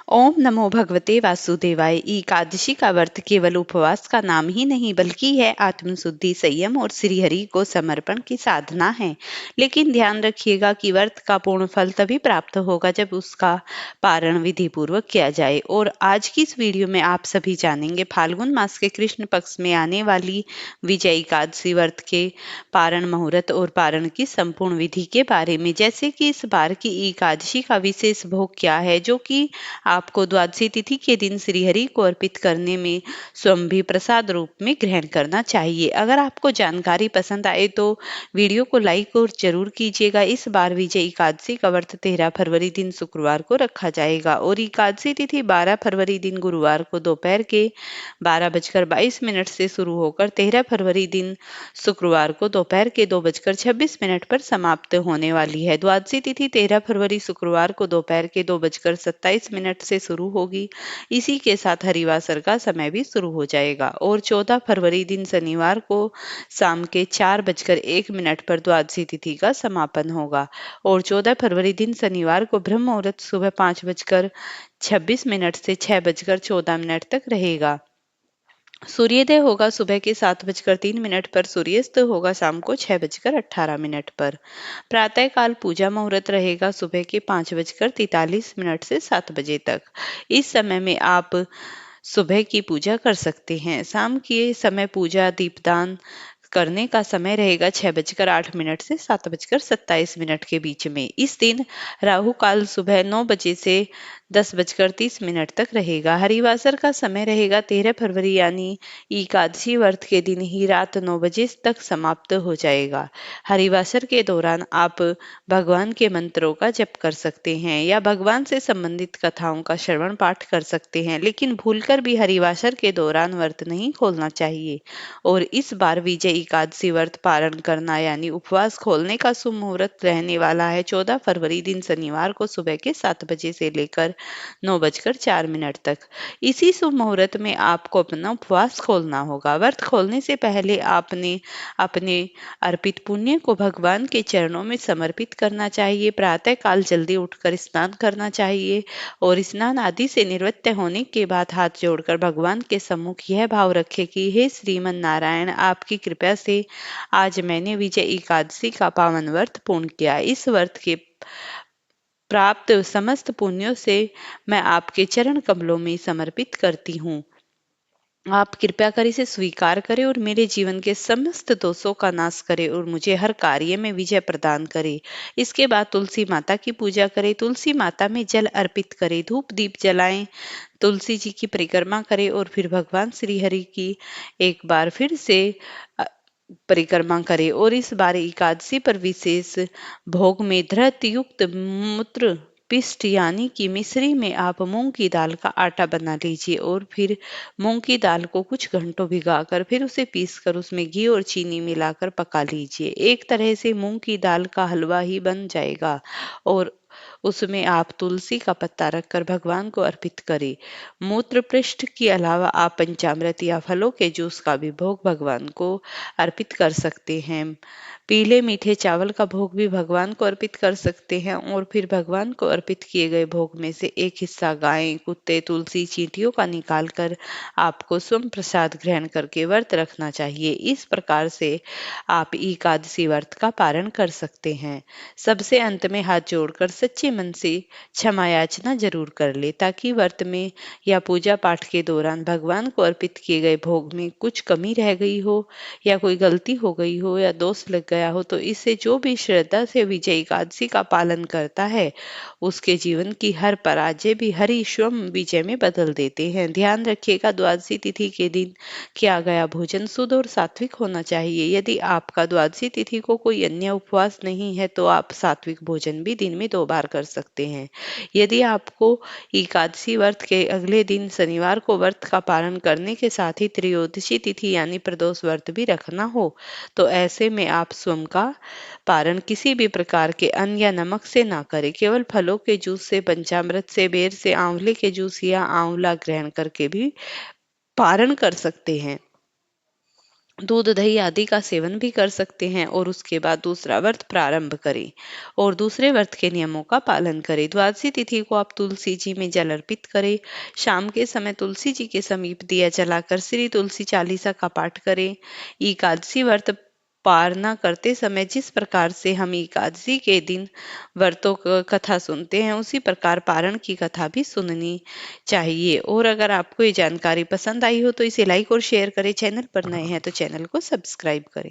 ओम नमो भगवते वासुदेवाय। एकादशी का व्रत केवल उपवास का नाम ही नहीं बल्कि है आत्मशुद्धि, संयम और श्री हरि को समर्पण की साधना है। लेकिन ध्यान रखिएगा कि व्रत का पूर्ण फल तभी प्राप्त होगा जब उसका पारण विधि पूर्वक किया जाए। और आज की इस वीडियो में आप सभी जानेंगे फाल्गुन मास के कृष्ण पक्ष में आने वाली विजय एकादशी व्रत के पारण मुहूर्त और पारण की संपूर्ण विधि के बारे में। जैसे कि इस बार की एकादशी का विशेष भोग क्या है, जो कि आपको द्वादशी तिथि के दिन श्रीहरि को अर्पित करने में स्वयं भी प्रसाद रूप में ग्रहण करना चाहिए। अगर आपको जानकारी पसंद आए तो वीडियो को लाइक और जरूर कीजिएगा। इस बार विजय एकादशी का व्रत 13 फरवरी दिन शुक्रवार को रखा जाएगा और एकादशी तिथि 12 फरवरी दिन गुरुवार को दोपहर के 12:22 से शुरू होकर 13 फरवरी दिन शुक्रवार को दोपहर के 2:26 पर समाप्त होने वाली है। द्वादशी तिथि 13 फरवरी शुक्रवार को दोपहर के 2:27 से शुरू होगी। इसी के साथ हरिवासर का समय भी शुरू हो जाएगा और 14 फरवरी दिन शनिवार को शाम के 4:01 पर द्वादशी तिथि का समापन होगा और 14 फरवरी दिन शनिवार को ब्रह्म मुहूर्त सुबह 5:26 से 6:14 तक रहेगा। सूर्योदय होगा सुबह के 7:03 पर, सूर्यास्त होगा शाम को 6:18 पर। प्रातःकाल पूजा मुहूर्त रहेगा सुबह के 5:43 से 7 बजे तक। इस समय में आप सुबह की पूजा कर सकते हैं। शाम के समय पूजा दीपदान करने का समय रहेगा 6:08 से 7:27 के बीच में। इस दिन राहु काल सुबह 9 बजे से 10:30 तक रहेगा। हरिवासर का समय रहेगा 13 फरवरी यानी एकादशी व्रत के दिन ही रात 9 बजे तक समाप्त हो जाएगा। हरिवासर के दौरान आप भगवान के मंत्रों का जप कर सकते हैं या भगवान से संबंधित कथाओं का श्रवण पाठ कर सकते हैं, लेकिन भूलकर भी हरिवासर के दौरान व्रत नहीं खोलना चाहिए। और इस बार विजय एकादशी व्रत पारण करना यानी उपवास खोलने का शुभ मुहूर्त रहने वाला है 14 फरवरी दिन शनिवार को सुबह के 7 बजे से लेकर 9:04 तक। इसी शुभ मुहूर्त में आपको अपना उपवास खोलना होगा। व्रत खोलने से पहले आपने अपने अर्पित पुण्य को भगवान के चरणों में समर्पित करना चाहिए। प्रातः काल जल्दी उठकर स्नान करना चाहिए और स्नान आदि से निवृत्त होने के बाद हाथ जोड़कर भगवान के सम्मुख यह भाव रखें कि हे श्रीमन नारायण, आपकी कृपा से आज मैंने विजय एकादशी का पावन व्रत पूर्ण किया। इस व्रत के प्राप्त समस्त पुण्यों से मैं आपके चरण कमलों में समर्पित करती हूँ। आप कृपया कर इसे स्वीकार करें और मेरे जीवन के समस्त दोषों का नाश करें और मुझे हर कार्य में विजय प्रदान करें। इसके बाद तुलसी माता की पूजा करें, तुलसी माता में जल अर्पित करें, धूप दीप जलाएं, तुलसी जी की परिक्रमा करें और फिर भगवान श्री हरि की एक बार फिर से परिक्रमा करें। और इस बार एकादशी पर विशेष भोग में धृत युक्त मूत्र पिष्ट यानी कि मिश्री में आप मूंग की दाल का आटा बना लीजिए और फिर मूंग की दाल को कुछ घंटों भिगाकर फिर उसे पीसकर उसमें घी और चीनी मिलाकर पका लीजिए। एक तरह से मूंग की दाल का हलवा ही बन जाएगा और उसमें आप तुलसी का पत्ता रखकर भगवान को अर्पित करें। मूत्र पृष्ठ के अलावा आप पंचामृत या फलों के जूस का भी भोग भगवान को अर्पित कर सकते हैं। पीले मीठे चावल का भोग भी भगवान को अर्पित कर सकते हैं और फिर भगवान को अर्पित किए गए भोग में से एक हिस्सा गाय, कुत्ते, तुलसी, चींटियों का निकालकर आपको स्वयं प्रसाद ग्रहण करके व्रत रखना चाहिए। इस प्रकार से आप एकादशी व्रत का पारण कर सकते हैं। सबसे अंत में हाथ जोड़कर सच्चे मन से क्षमा याचना जरूर कर ले, ताकि व्रत में या पूजा पाठ के दौरान भगवान को अर्पित किए गए भोग में कुछ कमी रह गई हो या कोई गलती हो गई हो या दोष लग गया हो, तो इससे जो भी श्रद्धा से विजय एकादशी का पालन करता है उसके जीवन की हर पराजय भी हरि स्वयं विजय में बदल देते हैं। ध्यान रखिएगा, द्वादशी तिथि के दिन किया गया भोजन शुद्ध और सात्विक होना चाहिए। यदि आपका द्वादशी तिथि को कोई अन्य उपवास नहीं है तो आप सात्विक भोजन भी दिन में 2 बार कर सकते हैं। यदि आपको एकादशी व्रत के अगले दिन शनिवार को व्रत का पालन करने के साथ ही त्रयोदशी तिथि यानी प्रदोष व्रत भी रखना हो, तो ऐसे में आप स्वयं का पारण किसी भी प्रकार के अन्न या नमक से ना करें। केवल फलों के जूस से, पंचामृत से, बेर से, आंवले के जूस या आंवला ग्रहण करके भी पारण कर सकते हैं। दूध दही आदि का सेवन भी कर सकते हैं और उसके बाद दूसरा व्रत प्रारंभ करें और दूसरे व्रत के नियमों का पालन करें। द्वादशी तिथि को आप तुलसी जी में जल अर्पित करें। शाम के समय तुलसी जी के समीप दिया जलाकर श्री तुलसी चालीसा का पाठ करें। एकादशी व्रत पारना करते समय जिस प्रकार से हम एकादशी के दिन व्रतों कथा सुनते हैं, उसी प्रकार पारण की कथा भी सुननी चाहिए। और अगर आपको ये जानकारी पसंद आई हो तो इसे लाइक और शेयर करें। चैनल पर नए हैं तो चैनल को सब्सक्राइब करें।